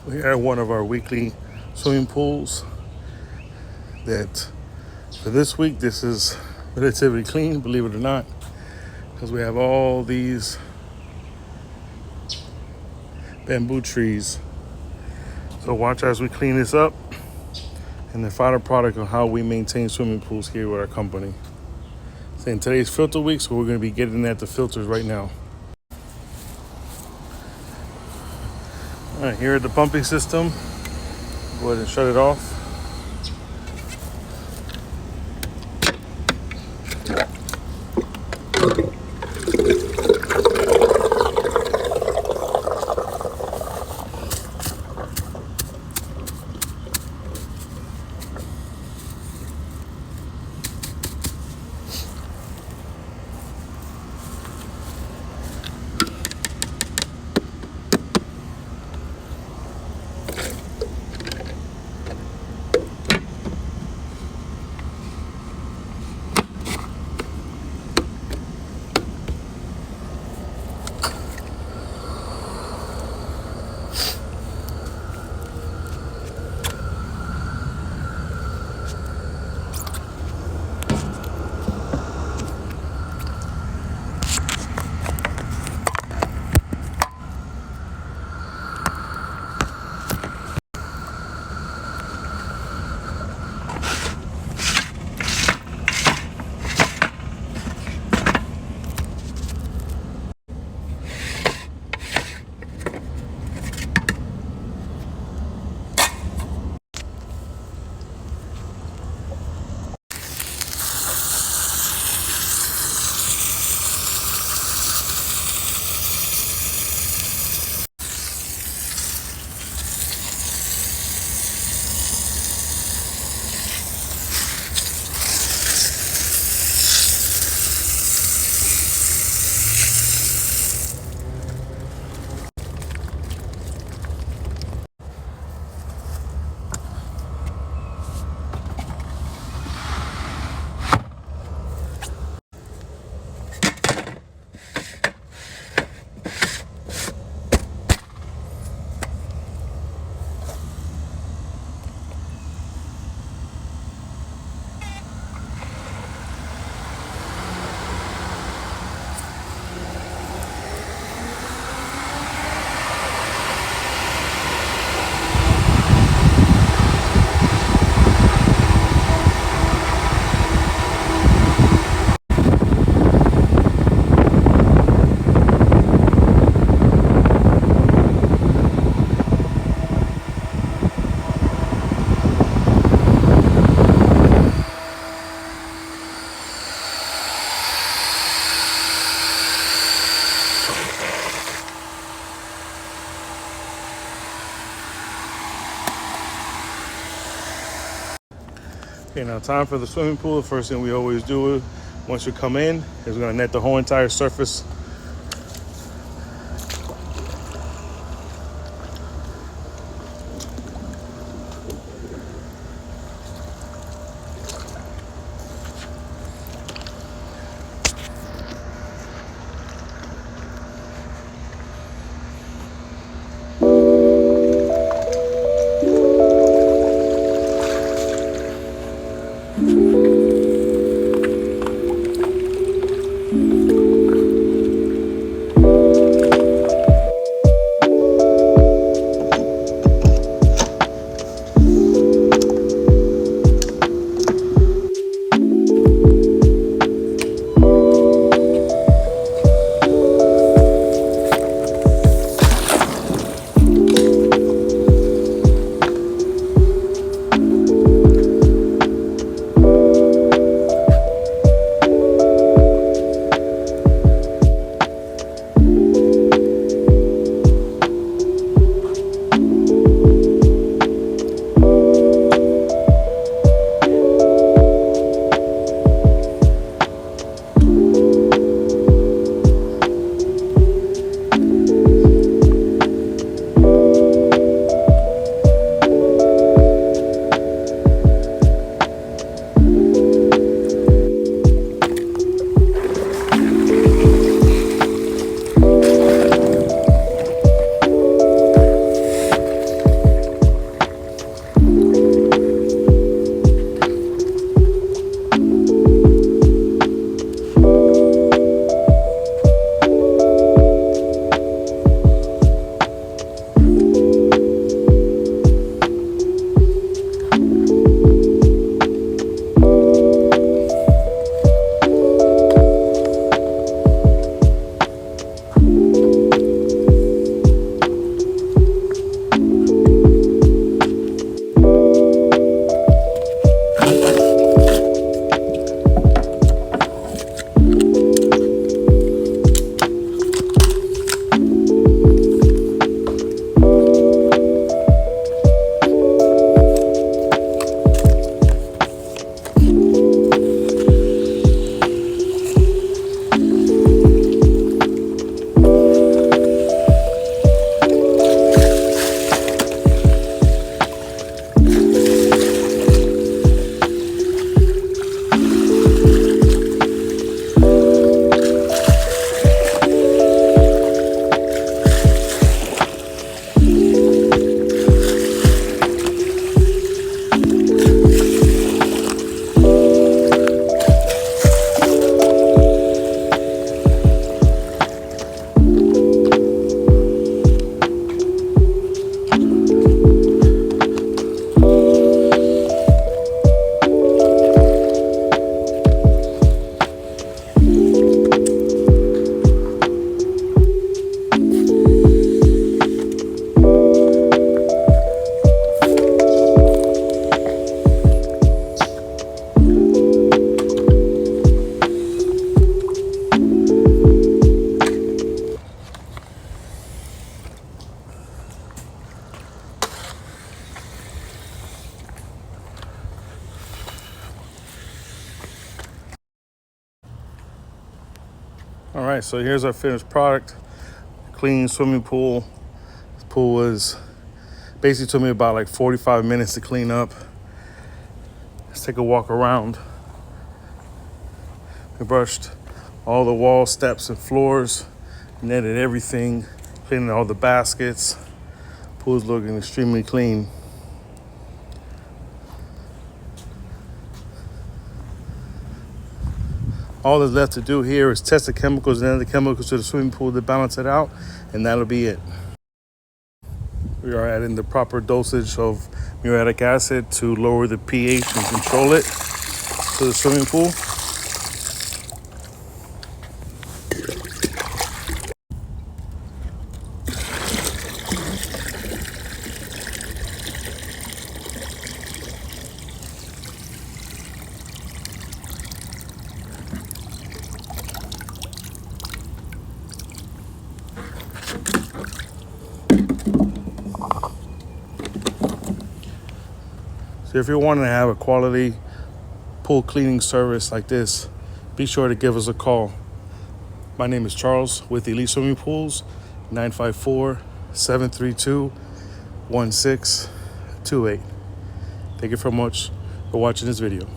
We're at one of our weekly swimming pools that for this week, this is relatively clean, believe it or not, because we have all these bamboo trees. So watch as we clean this up and the final product of how we maintain swimming pools here with our company. So in today's filter week, so we're going to be getting at the filters right now. All right, here at the pumping system, go ahead and shut it off. Okay, now time for the swimming pool. The first thing we always do once you come in is we're gonna net the whole entire surface. All right, so here's our finished product. Clean swimming pool. This pool was basically took me about like 45 minutes to clean up. Let's take a walk around. We brushed all the walls, steps, and floors, netted everything, cleaning all the baskets. Pool's looking extremely clean. All that's left to do here is test the chemicals and add the chemicals to the swimming pool to balance it out, and that'll be it. We are adding the proper dosage of muriatic acid to lower the pH and control it to the swimming pool. So if you're wanting to have a quality pool cleaning service like this, be sure to give us a call. My name is Charles with Elite Swimming Pools, 954-732-1628. Thank you very much for watching this video.